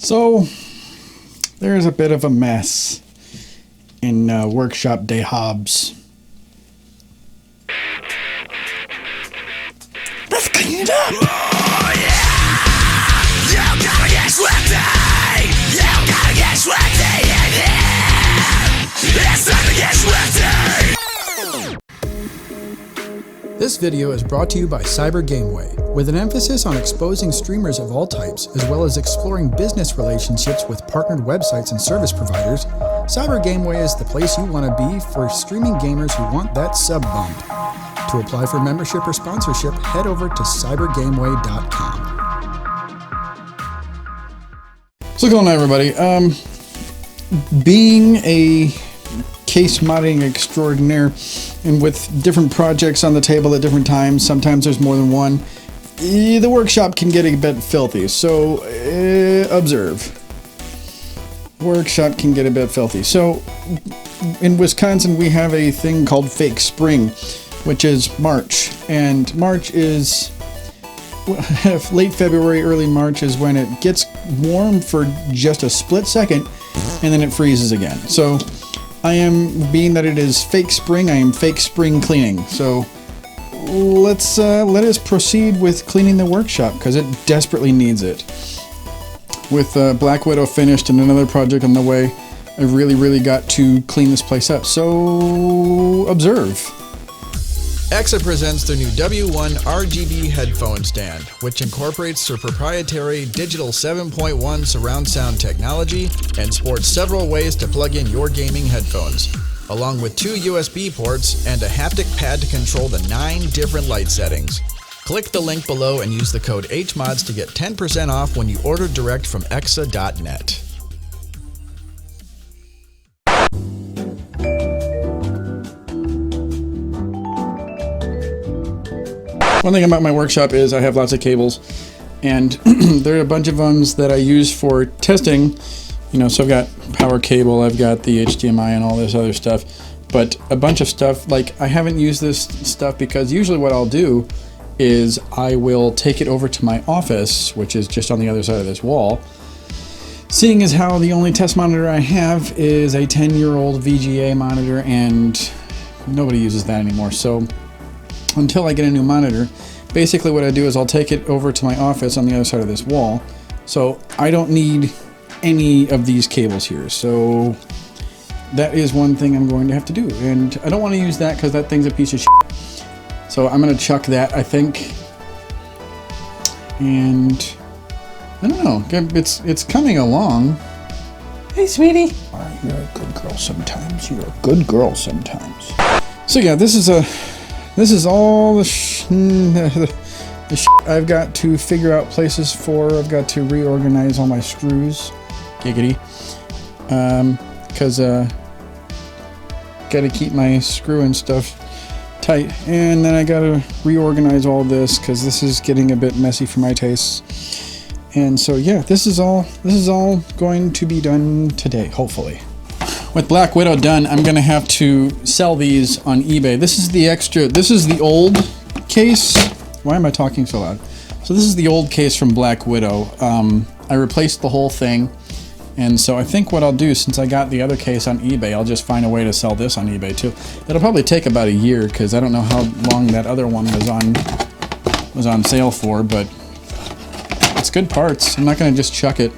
So there's a bit of a mess in Workshop des HMODS. Let's clean it up! Oh, yeah! You gotta get sweaty! You gotta get sweaty in here! It's time to get sweaty! This video is brought to you by CyberGameway, with an emphasis on exposing streamers of all types, as well as exploring business relationships with partnered websites and service providers. CyberGameway is the place you want to be for streaming gamers who want that sub bump. To apply for membership or sponsorship, head over to cybergameway.com. So what's going on, everybody? Being a case modding extraordinaire, and with different projects on the table at different times, sometimes there's more than one, the workshop can get a bit filthy, so observe. Workshop can get a bit filthy. So in Wisconsin we have a thing called fake spring, which is March, and March is late February, early March is when it gets warm for just a split second and then it freezes again. So I am, being that it is fake spring, I am fake spring cleaning. So let us proceed with cleaning the workshop, because it desperately needs it. With Black Widow finished and another project on the way, I really got to clean this place up. So observe. TeknoAXE presents their new W1 RGB headphone stand, which incorporates their proprietary digital 7.1 surround sound technology and sports several ways to plug in your gaming headphones, along with 2 USB ports and a haptic pad to control the 9 different light settings. Click the link below and use the code HMODS to get 10% off when you order direct from exa.net. One thing about my workshop is I have lots of cables, and there are a bunch of ones that I use for testing. You know, so I've got power cable, I've got the HDMI and all this other stuff, but a bunch of stuff, like I haven't used this stuff because usually what I'll do is I will take it over to my office, which is just on the other side of this wall, seeing as how the only test monitor I have is a 10-year-old VGA monitor and nobody uses that anymore. So until I get a new monitor, basically what I do is I'll take it over to my office on the other side of this wall. So I don't need any of these cables here. So that is one thing I'm going to have to do. And I don't want to use that because that thing's a piece of shit. So I'm going to chuck that, I think. And I don't know, it's coming along. Hey, sweetie. You're a good girl sometimes. You're a good girl sometimes. So yeah, this is all the shit I've got to figure out places for. I've got to reorganize all my screws. Giggity. Because got to keep my screw and stuff tight. And then I got to reorganize all this because this is getting a bit messy for my tastes. And so yeah, this is all going to be done today, hopefully. With Black Widow done, I'm gonna have to sell these on eBay. This is the old case. Why am I talking so loud? So this is the old case from Black Widow. I replaced the whole thing. And so I think what I'll do, since I got the other case on eBay, I'll just find a way to sell this on eBay too. It'll probably take about a year, because I don't know how long that other one was on sale for, but it's good parts. I'm not gonna just chuck it.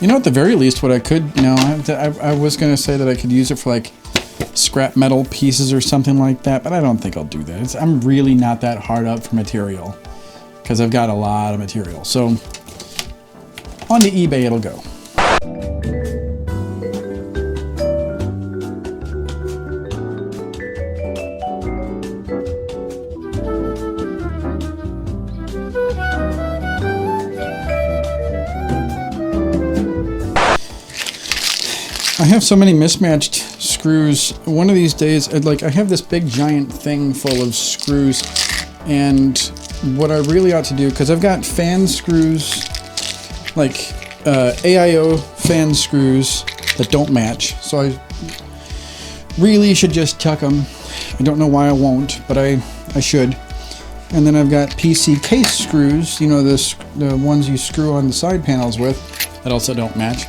You know, at the very least, what I could, I was going to say that I could use it for like scrap metal pieces or something like that, but I don't think I'll do that. I'm really not that hard up for material because I've got a lot of material. So on to eBay it'll go. I have so many mismatched screws. One of these days, I have this big giant thing full of screws, and what I really ought to do, because I've got fan screws, like AIO fan screws that don't match, so I really should just chuck them. I don't know why I won't, but I should. And then I've got PC case screws, you know, the ones you screw on the side panels with, that also don't match.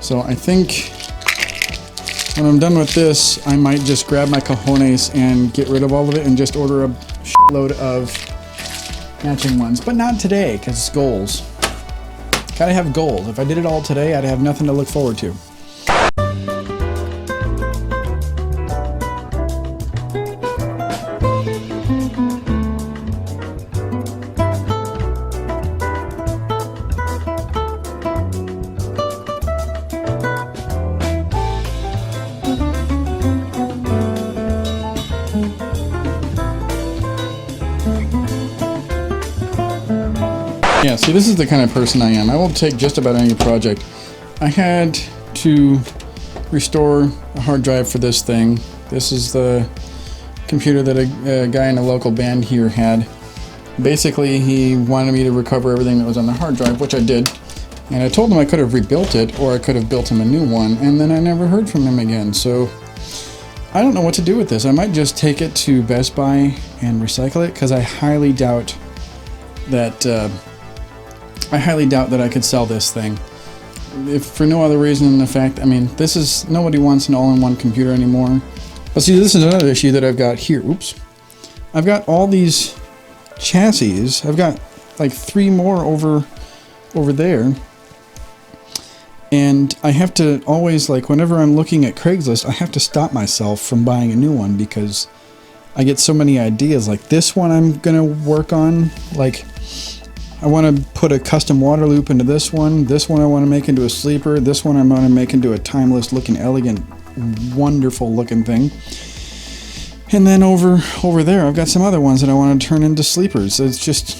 So I think when I'm done with this, I might just grab my cojones and get rid of all of it and just order a shitload of matching ones. But not today, because it's goals. Gotta have goals. If I did it all today, I'd have nothing to look forward to. Yeah, see, this is the kind of person I am. I will take just about any project. I had to restore a hard drive for this thing. This is the computer that a guy in a local band here had. Basically, he wanted me to recover everything that was on the hard drive, which I did. And I told him I could have rebuilt it, or I could have built him a new one, and then I never heard from him again. So I don't know what to do with this. I might just take it to Best Buy and recycle it, because I highly doubt that I could sell this thing. If for no other reason than the fact, I mean, nobody wants an all-in-one computer anymore. But see, this is another issue that I've got here. Oops. I've got all these chassis. I've got like 3 more over there. And I have to always, like, whenever I'm looking at Craigslist, I have to stop myself from buying a new one because I get so many ideas. Like this one I'm gonna work on, like, I want to put a custom water loop into this one. This one I want to make into a sleeper. This one I want to make into a timeless looking, elegant, wonderful looking thing. And then over there I've got some other ones that I want to turn into sleepers. It's just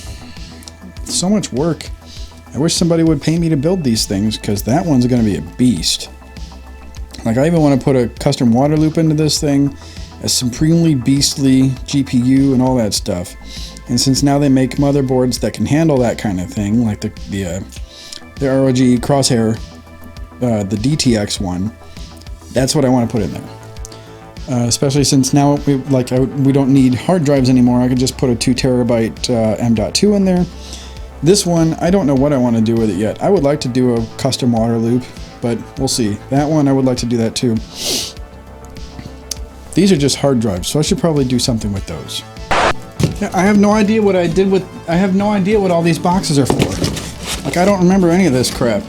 so much work. I wish somebody would pay me to build these things, because that one's going to be a beast. Like, I even want to put a custom water loop into this thing, a supremely beastly GPU and all that stuff. And since now they make motherboards that can handle that kind of thing, like the ROG Crosshair, the DTX one, that's what I want to put in there. Especially since now we don't need hard drives anymore. I could just put a 2 terabyte M.2 in there. This one, I don't know what I want to do with it yet. I would like to do a custom water loop, but we'll see. That one, I would like to do that too. These are just hard drives, so I should probably do something with those. Yeah, I have no idea what I did with... I have no idea what all these boxes are for. Like, I don't remember any of this crap.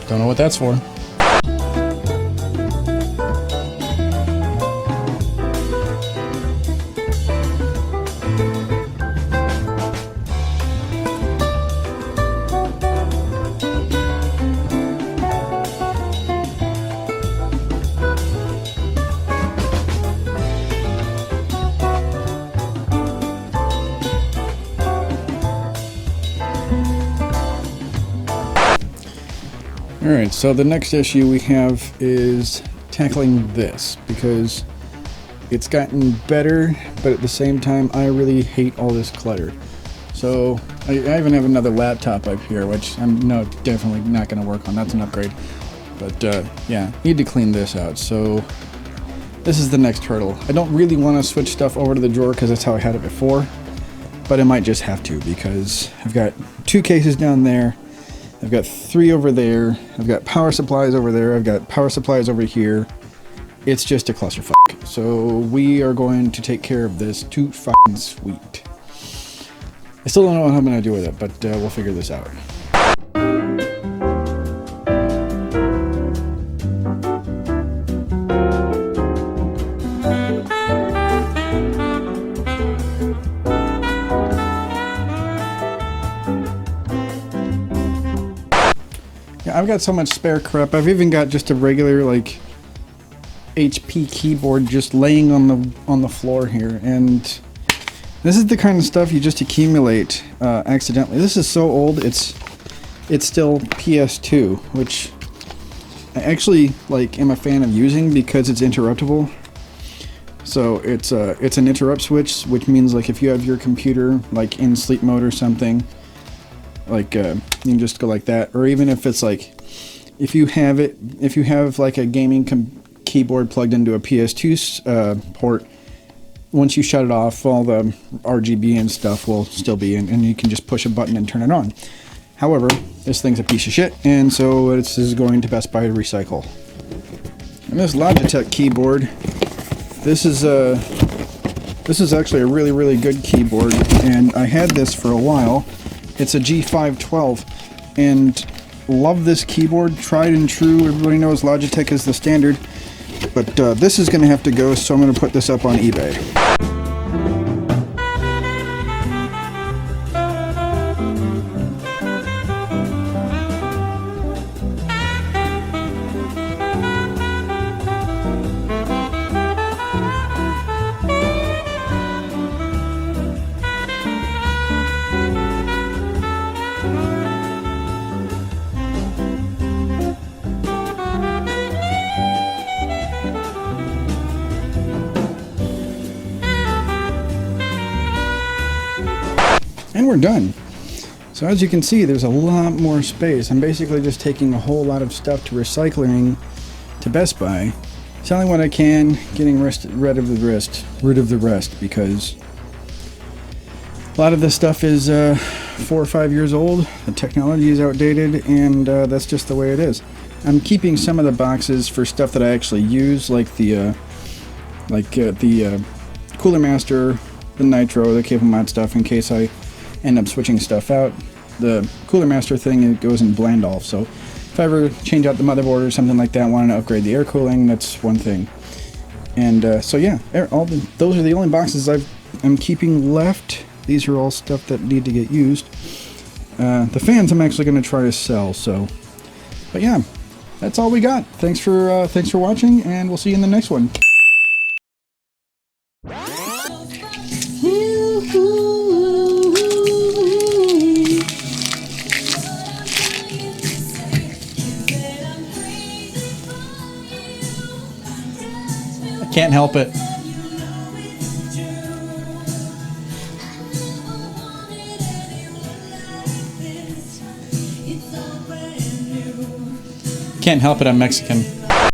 Don't know what that's for. Alright, so the next issue we have is tackling this, because it's gotten better, but at the same time I really hate all this clutter. So I even have another laptop up here, which I'm definitely not going to work on. That's an upgrade. But yeah, need to clean this out. So this is the next hurdle. I don't really want to switch stuff over to the drawer because that's how I had it before, but I might just have to, because I've got 2 cases down there. I've got 3 over there. I've got power supplies over there. I've got power supplies over here. It's just a clusterfuck. So we are going to take care of this too fucking sweet. I still don't know what I'm going to do with it, but we'll figure this out. I've got so much spare crap. I've even got just a regular, like, HP keyboard just laying on the floor here, and this is the kind of stuff you just accumulate accidentally. This is so old, it's still PS2, which I actually am a fan of using because it's interruptible. So it's an interrupt switch, which means like if you have your computer like in sleep mode or something, like you can just go like that, or even if it's like if you have like a gaming keyboard plugged into a PS2 port. Once you shut it off, all the RGB and stuff will still be in, and you can just push a button and turn it on. However, this thing's a piece of shit, and so this is going to Best Buy to recycle. And this Logitech keyboard, this is actually a really, really good keyboard, and I had this for a while. It's a G512, and love this keyboard, tried and true. Everybody knows Logitech is the standard, but this is going to have to go, so I'm going to put this up on eBay. And we're done. So as you can see, there's a lot more space. I'm basically just taking a whole lot of stuff to recycling to Best Buy, selling what I can, getting rid of the rest, because a lot of this stuff is 4 or 5 years old. The technology is outdated, and that's just the way it is. I'm keeping some of the boxes for stuff that I actually use, like the Cooler Master, the Nitro, the cable mod stuff, in case I end up switching stuff out. The Cooler Master thing, it goes in Blandolf, so if I ever change out the motherboard or something like that, want to upgrade the air cooling, that's one thing. And so yeah, those are the only boxes I'm keeping left. These are all stuff that need to get used. The fans I'm actually going to try to sell. So, but yeah, that's all we got. Thanks for watching, and we'll see you in the next one. Can't help it. Can't help it, I'm Mexican.